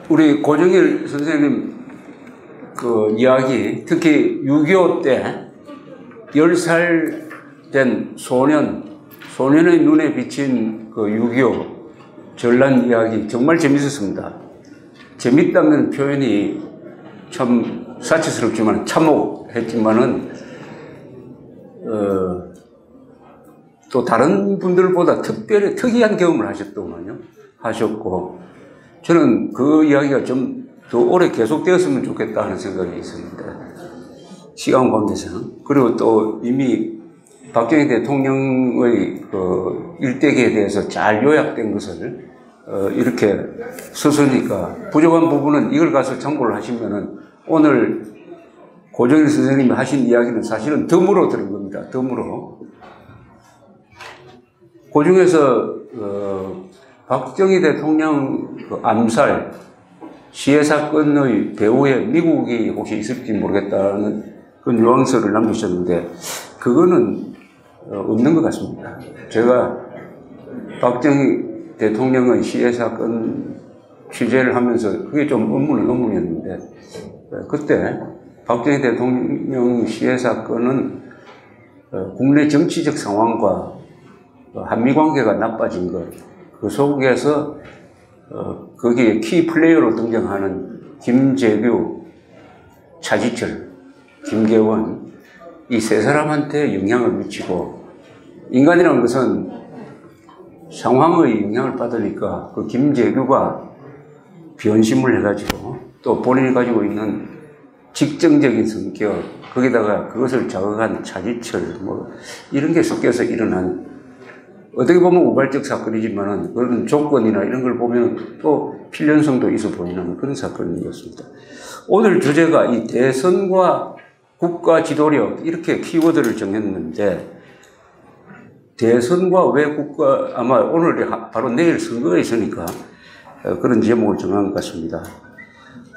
우리 고정일 선생님 그 이야기, 특히 6.25 때 10살 된 소년의 눈에 비친 그 6.25 전란 이야기 정말 재밌었습니다. 재밌다는 표현이 참 사치스럽지만 참혹했지만은 또 다른 분들보다 특이한 경험을 하셨고 저는 그 이야기가 좀 더 오래 계속되었으면 좋겠다 하는 생각이 있습니다. 시간 관계상. 그리고 또 이미 박정희 대통령의 그 일대기에 대해서 잘 요약된 것을 이렇게 썼으니까 부족한 부분은 이걸 가서 참고를 하시면은 오늘 고정일 선생님이 하신 이야기는 사실은 덤으로 들은 겁니다. 덤으로. 그 중에서 박정희 대통령 그 암살 시해 사건의 배후에 미국이 혹시 있을지 모르겠다는 그 뉘앙스를 남기셨는데 그거는 없는 것 같습니다. 제가 박정희 대통령의 시해 사건 취재를 하면서 그게 좀 의문이었는데 그때 박정희 대통령 시해 사건은 국내 정치적 상황과 한미 관계가 나빠진 것, 그 속에서 거기에 키 플레이어로 등장하는 김재규, 차지철, 김계원 이 세 사람한테 영향을 미치고 인간이라는 것은 상황의 영향을 받으니까 그 김재규가 변심을 해가지고 또 본인이 가지고 있는 직정적인 성격 거기다가 그것을 자극한 차지철 뭐 이런 게 섞여서 일어난 어떻게 보면 우발적 사건이지만은 그런 조건이나 이런 걸 보면 또 필연성도 있어 보이는 그런 사건이었습니다. 오늘 주제가 이 대선과 국가 지도력 이렇게 키워드를 정했는데 대선과 왜 국가 아마 오늘 바로 내일 선거가 있으니까 그런 제목을 정한 것 같습니다.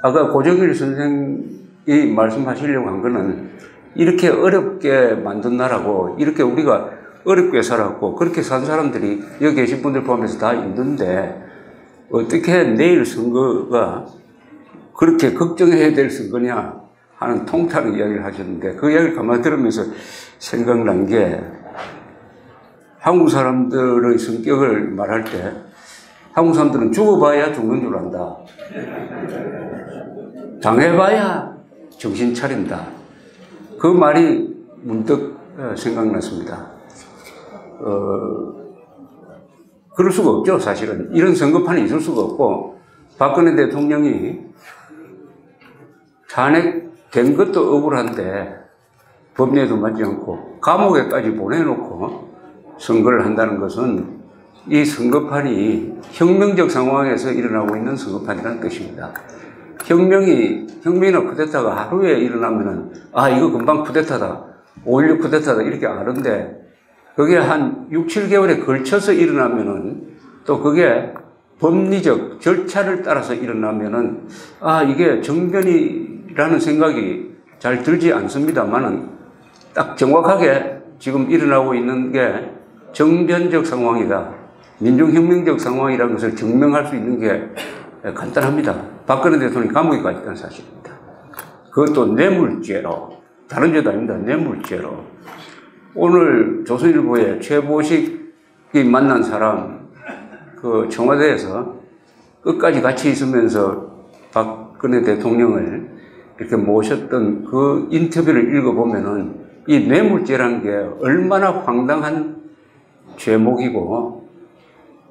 아까 고정일 선생이 말씀하시려고 한 거는 이렇게 어렵게 만든 나라고 이렇게 우리가 어렵게 살았고 그렇게 산 사람들이 여기 계신 분들 포함해서 다 있는데 어떻게 내일 선거가 그렇게 걱정해야 될 선거냐 하는 통탄의 이야기를 하셨는데 그 이야기를 가만히 들으면서 생각난 게 한국 사람들의 성격을 말할 때 한국 사람들은 죽어봐야 죽는 줄 안다. 당해봐야 정신 차린다. 그 말이 문득 생각났습니다. 그럴 수가 없죠, 사실은. 이런 선거판이 있을 수가 없고, 박근혜 대통령이 탄핵된 것도 억울한데, 법례에도 맞지 않고, 감옥에까지 보내놓고 선거를 한다는 것은 이 선거판이 혁명적 상황에서 일어나고 있는 선거판이라는 뜻입니다. 혁명이나 쿠데타가 하루에 일어나면은, 아, 이거 금방 쿠데타다. 5.16 쿠데타다. 이렇게 아는데, 그게 한 6, 7개월에 걸쳐서 일어나면은 또 그게 법리적 절차를 따라서 일어나면은 아, 이게 정변이라는 생각이 잘 들지 않습니다만은 딱 정확하게 지금 일어나고 있는 게 정변적 상황이다. 민중혁명적 상황이라는 것을 증명할 수 있는 게 간단합니다. 박근혜 대통령이 감옥에 가 있다는 사실입니다. 그것도 뇌물죄로. 다른 죄도 아닙니다. 뇌물죄로. 오늘 조선일보에 최보식이 만난 사람, 그 청와대에서 끝까지 같이 있으면서 박근혜 대통령을 이렇게 모셨던 그 인터뷰를 읽어보면은 이 뇌물죄라는 게 얼마나 황당한 죄목이고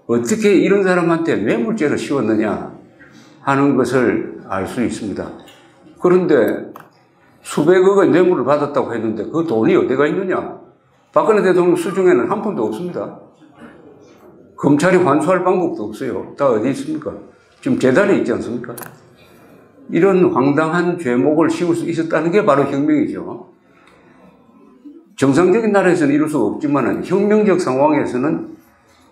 어떻게 이런 사람한테 뇌물죄를 씌웠느냐 하는 것을 알 수 있습니다. 그런데 수백억의 뇌물을 받았다고 했는데 그 돈이 어디가 있느냐? 박근혜 대통령 수중에는 한 푼도 없습니다. 검찰이 환수할 방법도 없어요. 다 어디 있습니까? 지금 재단에 있지 않습니까? 이런 황당한 죄목을 씌울 수 있었다는 게 바로 혁명이죠. 정상적인 나라에서는 이룰 수가 없지만 혁명적 상황에서는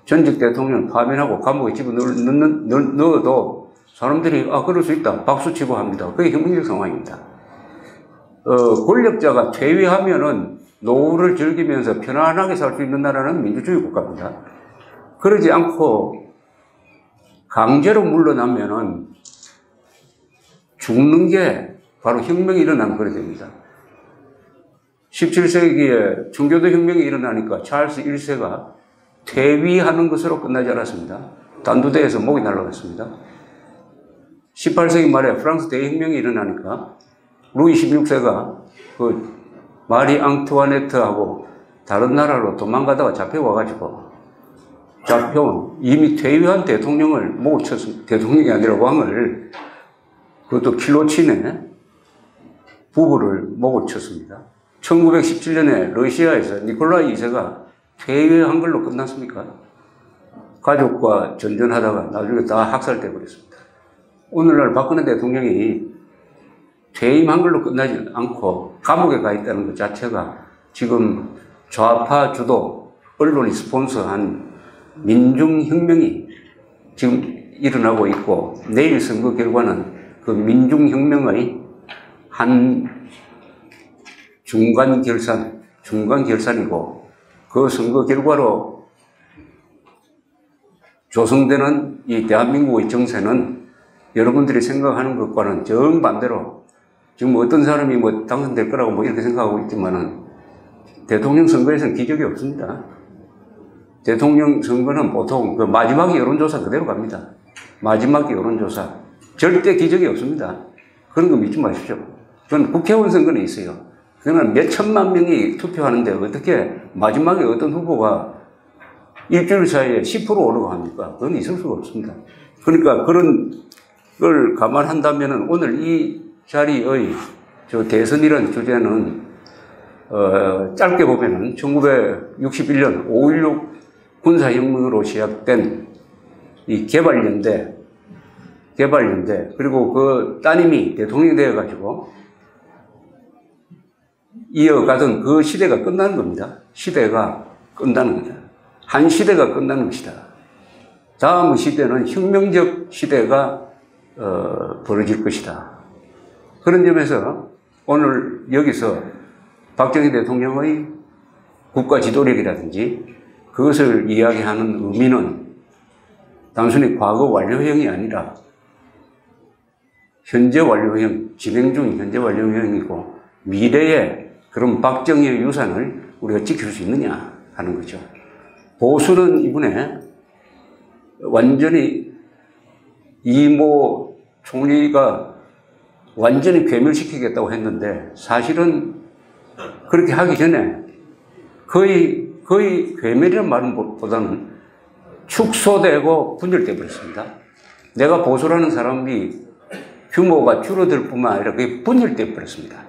전직 대통령을 파면하고 감옥에 집어넣어도 사람들이 아 그럴 수 있다. 박수치고 합니다. 그게 혁명적 상황입니다. 권력자가 퇴위하면은 노후를 즐기면서 편안하게 살 수 있는 나라는 민주주의 국가입니다. 그러지 않고 강제로 물러나면은 죽는 게 바로 혁명이 일어나는 그래 됩니다. 17세기에 청교도 혁명이 일어나니까 찰스 1세가 퇴위하는 것으로 끝나지 않았습니다. 단두대에서 목이 날아갔습니다. 18세기 말에 프랑스 대혁명이 일어나니까 루이 16세가 그 마리 앙투아네트하고 다른 나라로 도망가다가 잡혀와가지고 잡혀온 이미 퇴위한 대통령을 목을 쳤습니다. 대통령이 아니라 왕을, 그것도 킬로친에 부부를 목을 쳤습니다. 1917년에 러시아에서 니콜라이 2세가 퇴위한 걸로 끝났습니까? 가족과 전전하다가 나중에 다 학살돼 버렸습니다. 오늘날 박근혜 대통령이 퇴임한 걸로 끝나지 않고 감옥에 가 있다는 것 자체가 지금 좌파 주도 언론이 스폰서한 민중혁명이 지금 일어나고 있고, 내일 선거 결과는 그 민중혁명의 한 중간 결산이고, 그 선거 결과로 조성되는 이 대한민국의 정세는 여러분들이 생각하는 것과는 정반대로, 지금 어떤 사람이 뭐 당선될 거라고 뭐 이렇게 생각하고 있지만은 대통령 선거에서는 기적이 없습니다. 대통령 선거는 보통 그 마지막 여론조사 그대로 갑니다. 마지막 여론조사. 절대 기적이 없습니다. 그런 거 믿지 마십시오. 그건 국회의원 선거는 있어요. 그거는 몇 천만 명이 투표하는데 어떻게 마지막에 어떤 후보가 일주일 사이에 10% 오르고 합니까? 그건 있을 수가 없습니다. 그러니까 그런 걸 감안한다면은 오늘 이 자리의 저 대선이라는 주제는 짧게 보면은 1961년 5.16 군사혁명으로 시작된 이 개발연대, 그리고 그 따님이 대통령이 되어가지고 이어가던 그 시대가 끝나는 겁니다. 시대가 끝나는 겁니다. 한 시대가 끝나는 것이다. 다음 시대는 혁명적 시대가 벌어질 것이다. 그런 점에서 오늘 여기서 박정희 대통령의 국가 지도력이라든지 그것을 이야기하는 의미는 단순히 과거 완료형이 아니라 현재 완료형, 진행 중인 현재 완료형이고, 미래에 그런 박정희의 유산을 우리가 지킬 수 있느냐 하는 거죠. 보수는 이번에 완전히 이모 총리가 완전히 괴멸시키겠다고 했는데, 사실은 그렇게 하기 전에 거의 괴멸이라는 말은 보다는 축소되고 분열돼 버렸습니다. 내가 보수라는 사람이 규모가 줄어들 뿐만 아니라 그게 분열돼 버렸습니다.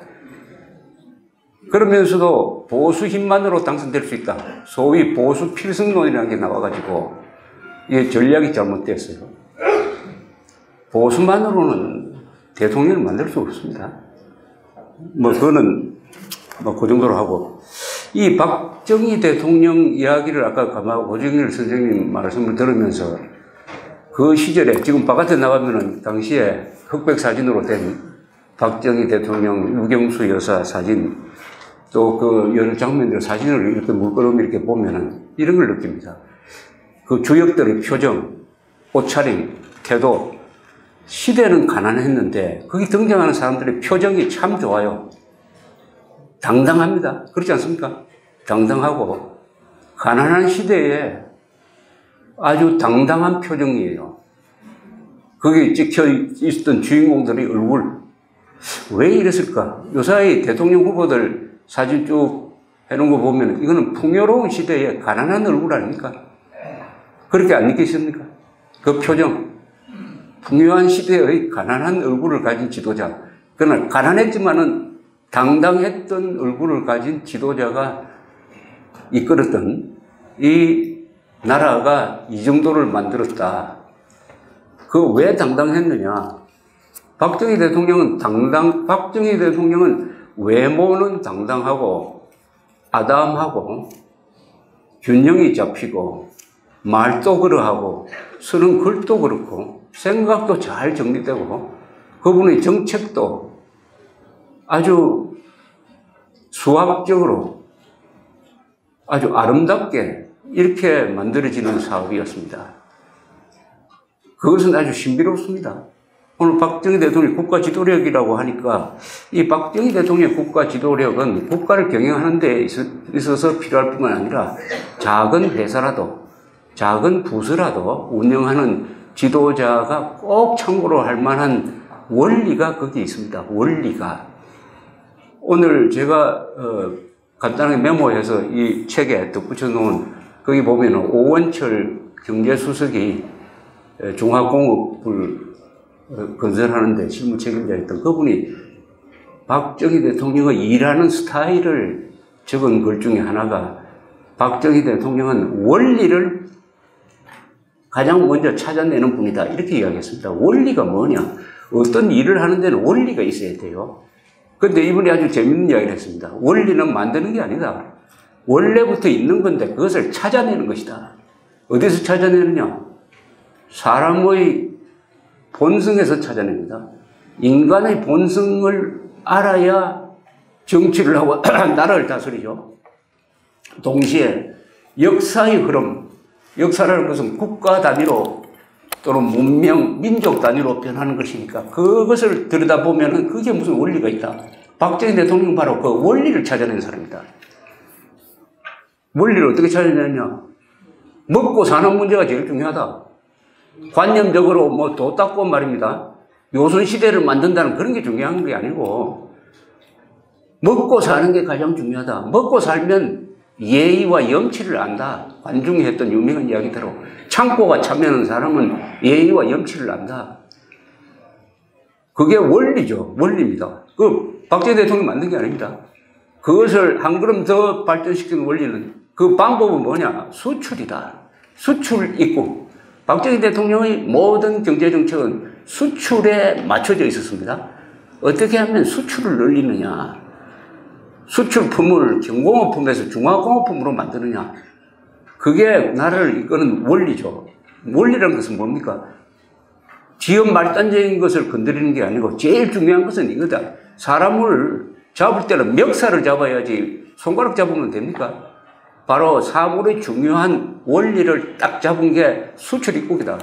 그러면서도 보수 힘만으로 당선될 수 있다. 소위 보수 필승론이라는 게 나와가지고 이게 전략이 잘못됐어요. 보수만으로는 대통령을 만들 수 없습니다. 뭐 그거는 뭐 그 정도로 하고, 이 박정희 대통령 이야기를 아까 고정일 선생님 말씀을 들으면서 그 시절에 지금 바깥에 나가면은 당시에 흑백 사진으로 된 박정희 대통령, 유경수 여사 사진, 또 그 여러 장면들 사진을 이렇게 물끄러미 이렇게 보면은 이런 걸 느낍니다. 그 주역들의 표정, 옷차림, 태도, 시대는 가난했는데 거기 등장하는 사람들의 표정이 참 좋아요. 당당합니다. 그렇지 않습니까? 당당하고 가난한 시대에 아주 당당한 표정이에요. 거기 찍혀 있었던 주인공들의 얼굴. 왜 이랬을까? 요사이 대통령 후보들 사진 쭉 해놓은 거 보면 이거는 풍요로운 시대에 가난한 얼굴 아닙니까? 그렇게 안 느끼십니까? 그 표정. 풍요한 시대의 가난한 얼굴을 가진 지도자. 그러나 가난했지만은 당당했던 얼굴을 가진 지도자가 이끌었던 이 나라가 이 정도를 만들었다. 그 왜 당당했느냐? 박정희 대통령은 외모는 당당하고 아담하고 균형이 잡히고 말도 그러하고 쓰는 글도 그렇고 생각도 잘 정리되고 그분의 정책도 아주 수학적으로 아주 아름답게 이렇게 만들어지는 사업이었습니다. 그것은 아주 신비롭습니다. 오늘 박정희 대통령이 국가 지도력이라고 하니까 이 박정희 대통령의 국가 지도력은 국가를 경영하는 데 있어서 필요할 뿐만 아니라 작은 회사라도 작은 부서라도 운영하는 지도자가 꼭 참고로 할 만한 원리가 거기에 있습니다. 원리가. 오늘 제가 간단하게 메모해서 이 책에 덧붙여 놓은 거기 보면은 오원철 경제수석이 중화공업을 건설하는데 실무 책임자였던 그분이 박정희 대통령의 일하는 스타일을 적은 글 중에 하나가 박정희 대통령은 원리를 가장 먼저 찾아내는 분이다. 이렇게 이야기했습니다. 원리가 뭐냐? 어떤 일을 하는 데는 원리가 있어야 돼요. 근데 이분이 아주 재밌는 이야기를 했습니다. 원리는 만드는 게 아니다. 원래부터 있는 건데 그것을 찾아내는 것이다. 어디서 찾아내느냐? 사람의 본성에서 찾아냅니다. 인간의 본성을 알아야 정치를 하고 나라를 다스리죠. 동시에 역사의 흐름, 역사라는 것은 국가 단위로 또는 문명, 민족 단위로 변하는 것이니까 그것을 들여다보면 그게 무슨 원리가 있다. 박정희 대통령은 바로 그 원리를 찾아낸 사람이다. 원리를 어떻게 찾아내느냐? 먹고 사는 문제가 제일 중요하다. 관념적으로 뭐 도 닦고 말입니다. 요선시대를 만든다는 그런 게 중요한 게 아니고 먹고 사는 게 가장 중요하다. 먹고 살면 예의와 염치를 안다. 관중이 했던 유명한 이야기대로 창고가 차면은 사람은 예의와 염치를 안다. 그게 원리죠. 원리입니다. 그 박정희 대통령이 만든 게 아닙니다. 그것을 한 걸음 더 발전시키는 원리는 그 방법은 뭐냐? 수출이다. 수출 입국. 박정희 대통령의 모든 경제정책은 수출에 맞춰져 있었습니다. 어떻게 하면 수출을 늘리느냐. 수출품을 경공업품에서 중화공업품으로 만드느냐. 그게 나라를 이끄는 원리죠. 원리라는 것은 뭡니까? 지연 말단적인 것을 건드리는 게 아니고 제일 중요한 것은 이거다. 사람을 잡을 때는 멱살을 잡아야지 손가락 잡으면 됩니까? 바로 사물의 중요한 원리를 딱 잡은 게 수출 입국이다.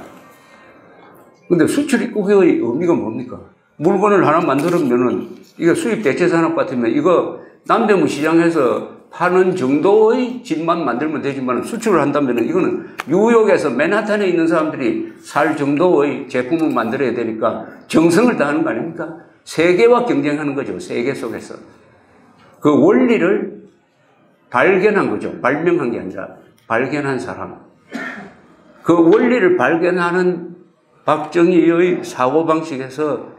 근데 수출 입국의 의미가 뭡니까? 물건을 하나 만들면은 이거 수입 대체 산업 같으면 이거 남대문 시장에서 파는 정도의 집만 만들면 되지만 수출을 한다면 이거는 뉴욕에서 맨하탄에 있는 사람들이 살 정도의 제품을 만들어야 되니까 정성을 다하는 거 아닙니까? 세계와 경쟁하는 거죠. 세계 속에서. 그 원리를 발견한 거죠. 발명한 게 아니라 발견한 사람. 그 원리를 발견하는 박정희의 사고방식에서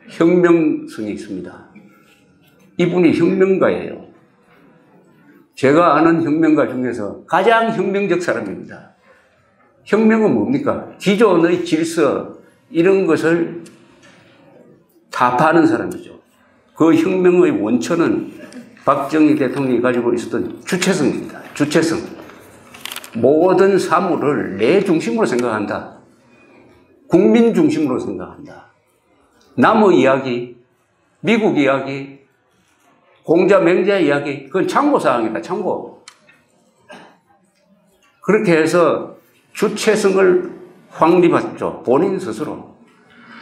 혁명성이 있습니다. 이분이 혁명가예요. 제가 아는 혁명가 중에서 가장 혁명적 사람입니다. 혁명은 뭡니까? 기존의 질서 이런 것을 타파하는 사람이죠. 그 혁명의 원천은 박정희 대통령이 가지고 있었던 주체성입니다. 주체성. 모든 사물을 내 중심으로 생각한다. 국민 중심으로 생각한다. 남의 이야기, 미국 이야기, 공자 맹자 이야기, 그건 참고사항이다. 참고. 그렇게 해서 주체성을 확립했죠. 본인 스스로.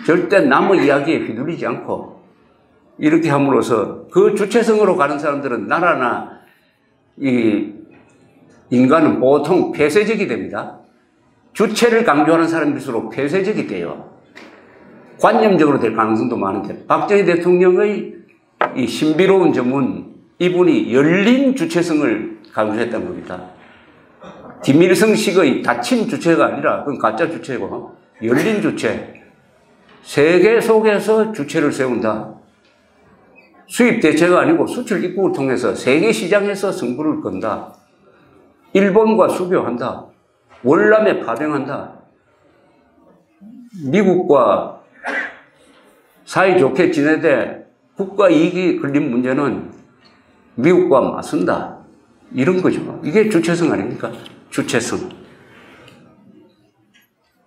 절대 남의 이야기에 휘둘리지 않고 이렇게 함으로써 그 주체성으로 가는 사람들은 나라나 이 인간은 보통 폐쇄적이 됩니다. 주체를 강조하는 사람일수록 폐쇄적이 돼요. 관념적으로 될 가능성도 많은데 박정희 대통령의 이 신비로운 점은 이분이 열린 주체성을 강조했다는 겁니다. 김일성식의 닫힌 주체가 아니라 그건 가짜 주체고 열린 주체. 세계 속에서 주체를 세운다. 수입 대체가 아니고 수출 입국을 통해서 세계 시장에서 승부를 건다. 일본과 수교한다. 월남에 파병한다. 미국과 사이좋게 지내되 국가 이익이 걸린 문제는 미국과 맞선다. 이런 거죠. 이게 주체성 아닙니까? 주체성.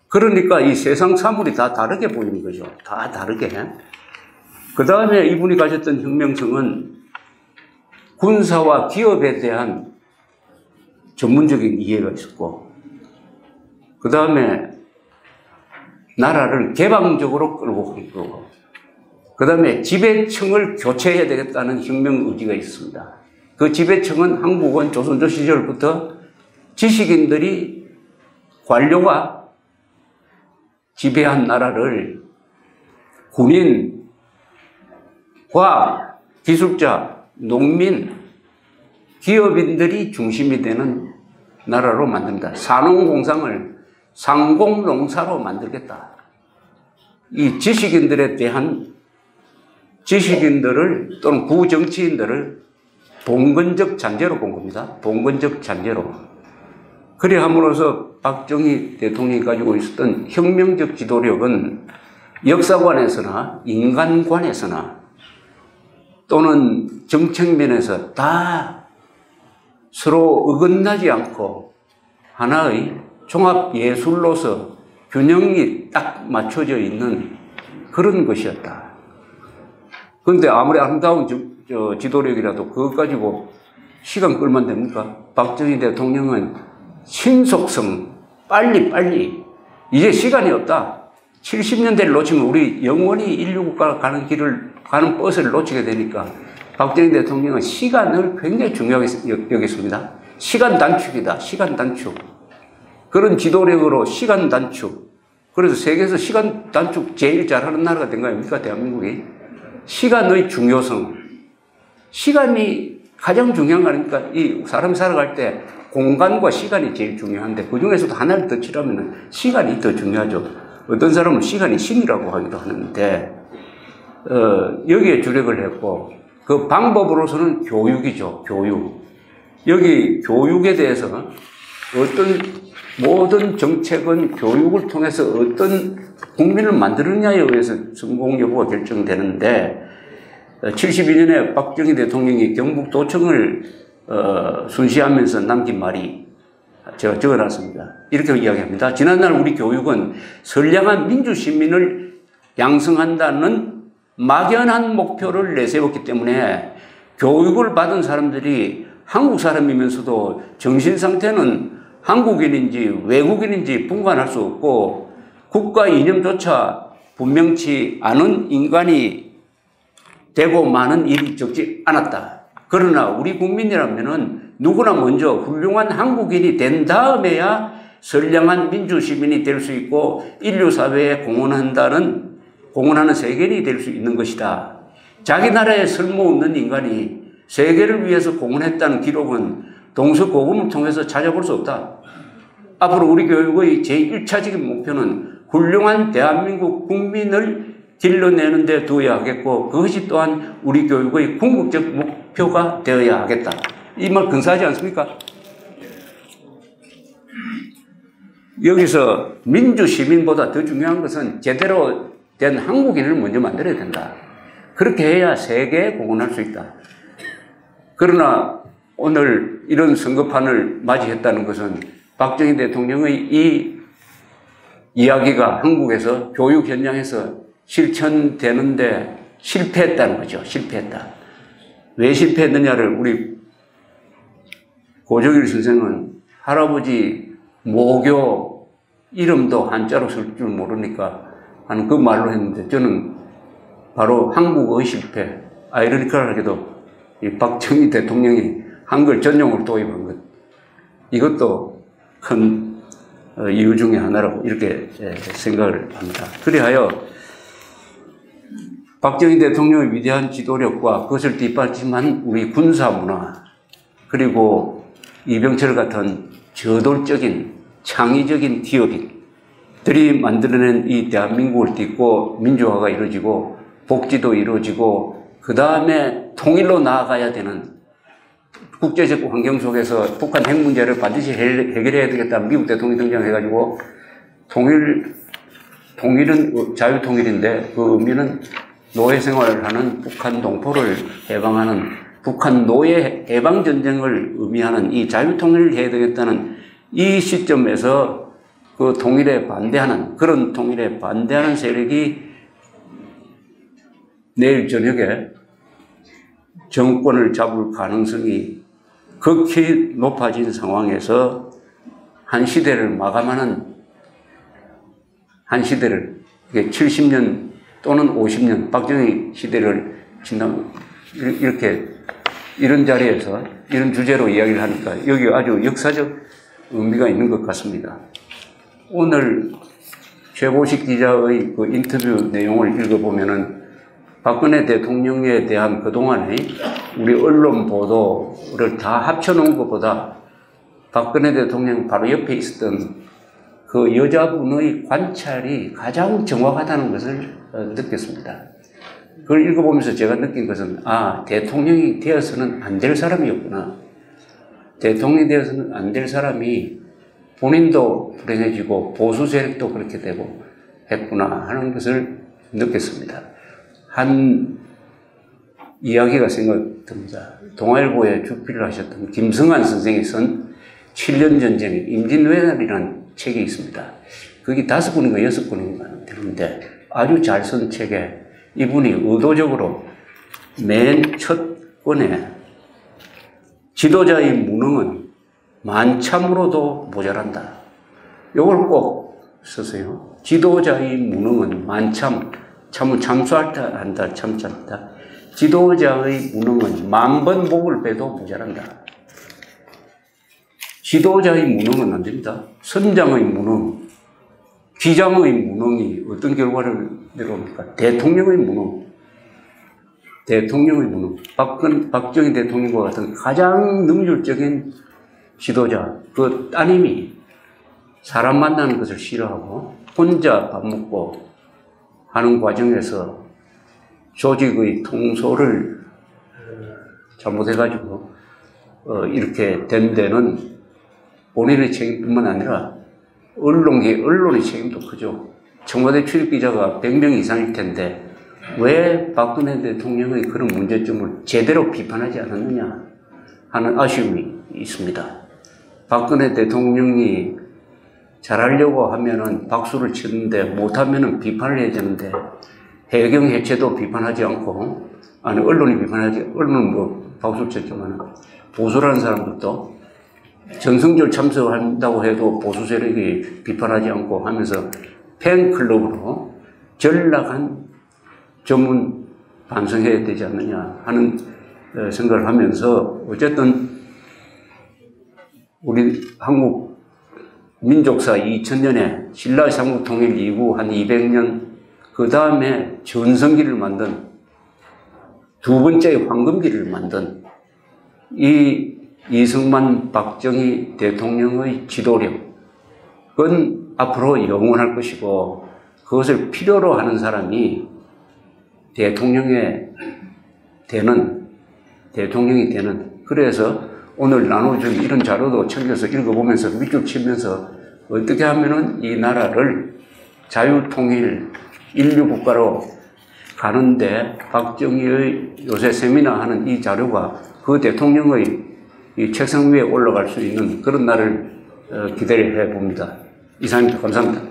그러니까 이 세상 사물이 다 다르게 보이는 거죠. 다 다르게. 그 다음에 이분이 가졌던 혁명성은 군사와 기업에 대한 전문적인 이해가 있었고, 그 다음에 나라를 개방적으로 끌고 간 거고, 그 다음에 지배층을 교체해야 되겠다는 혁명 의지가 있습니다. 그 지배층은 한국은 조선조 시절부터 지식인들이 관료가 지배한 나라를 군인, 과학, 기술자, 농민, 기업인들이 중심이 되는 나라로 만듭니다. 산업공상을 상공농사로 만들겠다. 이 지식인들에 대한 지식인들을 또는 구정치인들을 봉건적 잔재로 본 겁니다. 봉건적 잔재로. 그래 함으로써 박정희 대통령이 가지고 있었던 혁명적 지도력은 역사관에서나 인간관에서나 또는 정책면에서 다 서로 어긋나지 않고 하나의 종합예술로서 균형이 딱 맞춰져 있는 그런 것이었다. 그런데 아무리 아름다운 지도력이라도 그것 가지고 시간 끌면 됩니까? 박정희 대통령은 신속성, 빨리 이제 시간이 없다. 70년대를 놓치면 우리 영원히 인류국가가 가는 버스를 놓치게 되니까 박정희 대통령은 시간을 굉장히 중요하게 여겼습니다. 시간 단축이다. 시간 단축. 그런 지도력으로 시간 단축. 그래서 세계에서 시간 단축 제일 잘하는 나라가 된 거 아닙니까? 대한민국이. 시간의 중요성. 시간이 가장 중요한 거 아닙니까? 이 사람이 살아갈 때 공간과 시간이 제일 중요한데 그 중에서도 하나를 더 치라면 시간이 더 중요하죠. 어떤 사람은 시간이 신이라고 하기도 하는데 여기에 주력을 했고 그 방법으로서는 교육이죠. 교육. 여기 교육에 대해서 모든 정책은 교육을 통해서 어떤 국민을 만드느냐에 의해서 성공 여부가 결정되는데 72년에 박정희 대통령이 경북도청을 순시하면서 남긴 말이 제가 적어놨습니다. 이렇게 이야기합니다. 지난날 우리 교육은 선량한 민주시민을 양성한다는 막연한 목표를 내세웠기 때문에 교육을 받은 사람들이 한국 사람이면서도 정신상태는 한국인인지 외국인인지 분간할 수 없고 국가 이념조차 분명치 않은 인간이 되고 많은 일이 적지 않았다. 그러나 우리 국민이라면은 누구나 먼저 훌륭한 한국인이 된 다음에야 선량한 민주시민이 될 수 있고 인류사회에 공헌하는 세계인이 될 수 있는 것이다. 자기 나라에 쓸모없는 인간이 세계를 위해서 공헌했다는 기록은 동서고금을 통해서 찾아볼 수 없다. 앞으로 우리 교육의 제1차적인 목표는 훌륭한 대한민국 국민을 길러내는 데 두어야 하겠고 그것이 또한 우리 교육의 궁극적 목표가 되어야 하겠다. 이 말 근사하지 않습니까? 여기서 민주시민보다 더 중요한 것은 제대로 된 한국인을 먼저 만들어야 된다. 그렇게 해야 세계에 공헌할 수 있다. 그러나 오늘 이런 선거판을 맞이했다는 것은 박정희 대통령의 이 이야기가 한국에서 교육 현장에서 실천되는데 실패했다는 거죠. 실패했다. 왜 실패했느냐를 우리 고종일 선생은 할아버지 모교 이름도 한자로 쓸 줄 모르니까 하는 그 말로 했는데 저는 바로 한국의 실패, 아이러니컬하게도 이 박정희 대통령이 한글 전용을 도입한 것, 이것도 큰 이유 중에 하나라고 이렇게 생각을 합니다. 그리하여 박정희 대통령의 위대한 지도력과 그것을 뒷받침한 우리 군사문화 그리고 이병철 같은 저돌적인 창의적인 기업인들이 만들어낸 이 대한민국을 딛고 민주화가 이루어지고 복지도 이루어지고 그 다음에 통일로 나아가야 되는 국제적 환경 속에서 북한 핵 문제를 반드시 해결해야 되겠다. 미국 대통령이 등장해가지고 통일은 자유통일인데 그 의미는 노예 생활을 하는 북한 동포를 해방하는 북한 노예 해방 전쟁을 의미하는 이 자유통일을 해야 되겠다는 이 시점에서 그 통일에 반대하는 그런 통일에 반대하는 세력이 내일 저녁에 정권을 잡을 가능성이 극히 높아진 상황에서 한 시대를 마감하는 한 시대를, 70년 또는 50년, 박정희 시대를 지난, 이렇게, 이런 자리에서, 이런 주제로 이야기를 하니까 여기 아주 역사적 의미가 있는 것 같습니다. 오늘 최보식 기자의 그 인터뷰 내용을 읽어보면은 박근혜 대통령에 대한 그동안의 우리 언론 보도를 다 합쳐놓은 것보다 박근혜 대통령 바로 옆에 있었던 그 여자분의 관찰이 가장 정확하다는 것을 느꼈습니다. 그걸 읽어보면서 제가 느낀 것은, 아, 대통령이 되어서는 안 될 사람이었구나. 대통령이 되어서는 안 될 사람이 본인도 불행해지고 보수 세력도 그렇게 되고 했구나 하는 것을 느꼈습니다. 한 이야기가 생각듭니다. 동아일보에 주필을 하셨던 김성한 선생이 쓴 7년 전쟁의 임진왜란이라는 책이 있습니다. 그게 5권인가 6권인가 되는데 아주 잘 쓴 책에 이분이 의도적으로 맨 첫 권에 지도자의 무능은 만참으로도 모자란다. 이걸 꼭 쓰세요. 지도자의 무능은 만참, 참은 참수할다 한다, 참자한다. 지도자의 무능은 만번 목을 빼도 모자란다. 지도자의 무능은 안 됩니다. 선장의 무능, 기장의 무능이 어떤 결과를 내려옵니까? 대통령의 무능. 대통령의 무능. 박정희 대통령과 같은 가장 능률적인 지도자, 그 따님이 사람 만나는 것을 싫어하고 혼자 밥 먹고 하는 과정에서 조직의 통솔을 잘못해가지고 이렇게 된 데는 본인의 책임뿐만 아니라 언론의 책임도 크죠. 청와대 출입기자가 100명 이상일 텐데 왜 박근혜 대통령의 그런 문제점을 제대로 비판하지 않았느냐 하는 아쉬움이 있습니다. 박근혜 대통령이 잘하려고 하면은 박수를 치는데 못하면은 비판을 해야 되는데 해경 해체도 비판하지 않고, 아니, 언론은 뭐 박수를 쳤지만 보수라는 사람들도 전승절 참석한다고 해도 보수 세력이 비판하지 않고 하면서 팬클럽으로 전락한 전문 반성해야 되지 않느냐 하는 생각을 하면서 어쨌든 우리 한국 민족사 2000년에 신라 삼국통일 이후 한 200년 그 다음에 전성기를 만든 두 번째 황금기를 만든 이 이승만 박정희 대통령의 지도력은 앞으로 영원할 것이고 그것을 필요로 하는 사람이 대통령이 되는 그래서 오늘 나눠준 이런 자료도 챙겨서 읽어보면서 밑줄 치면서 어떻게 하면은 이 나라를 자유통일 인류국가로 가는데 박정희의 요새 세미나하는 이 자료가 그 대통령의 이 책상 위에 올라갈 수 있는 그런 날을 기대해 봅니다. 이상입니다. 감사합니다.